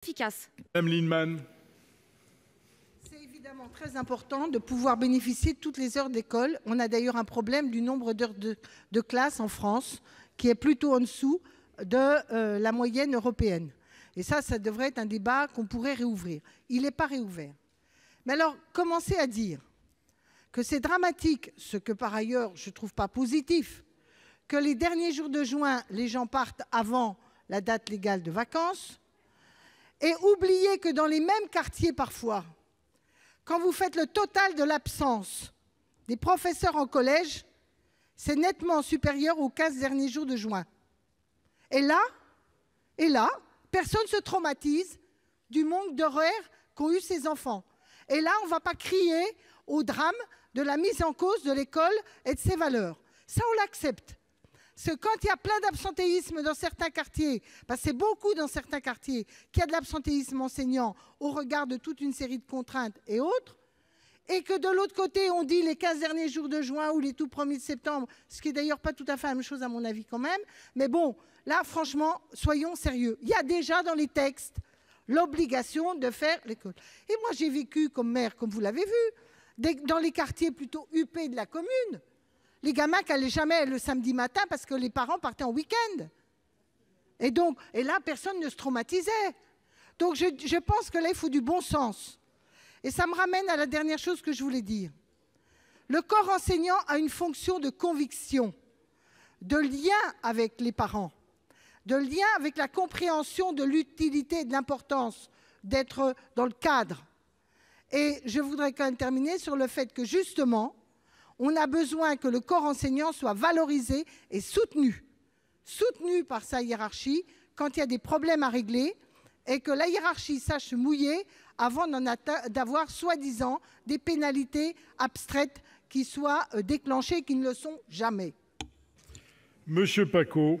efficace. Madame Lienemann. C'est évidemment très important de pouvoir bénéficier de toutes les heures d'école. On a d'ailleurs un problème du nombre d'heures de classe en France qui est plutôt en dessous de la moyenne européenne. Et ça devrait être un débat qu'on pourrait réouvrir. Il n'est pas réouvert. Mais alors, commencer à dire que c'est dramatique, ce que par ailleurs je ne trouve pas positif, que les derniers jours de juin, les gens partent avant la date légale de vacances, et oublier que dans les mêmes quartiers parfois, quand vous faites le total de l'absence des professeurs en collège, c'est nettement supérieur aux 15 derniers jours de juin. Et là, personne ne se traumatise du manque d'horaire qu'ont eu ces enfants. Et là, on ne va pas crier au drame de la mise en cause de l'école et de ses valeurs. Ça, on l'accepte. Parce que quand il y a plein d'absentéisme dans certains quartiers, parce que c'est beaucoup dans certains quartiers qu'il y a de l'absentéisme enseignant au regard de toute une série de contraintes et autres, et que de l'autre côté, on dit les 15 derniers jours de juin ou les tout premiers de septembre, ce qui n'est d'ailleurs pas tout à fait la même chose à mon avis quand même, mais bon, là, franchement, soyons sérieux. Il y a déjà dans les textes l'obligation de faire l'école. Et moi, j'ai vécu comme maire, comme vous l'avez vu, dans les quartiers plutôt huppés de la commune, les gamins qui n'allaient jamais le samedi matin parce que les parents partaient en week-end. Et là, personne ne se traumatisait. Donc, je pense que là, il faut du bon sens. Et ça me ramène à la dernière chose que je voulais dire. Le corps enseignant a une fonction de conviction, de lien avec les parents, de lien avec la compréhension de l'utilité et de l'importance d'être dans le cadre. Et je voudrais quand même terminer sur le fait que, justement, on a besoin que le corps enseignant soit valorisé et soutenu par sa hiérarchie quand il y a des problèmes à régler et que la hiérarchie sache se mouiller avant d'avoir soi-disant des pénalités abstraites qui soient déclenchées et qui ne le sont jamais. Monsieur Pacaud.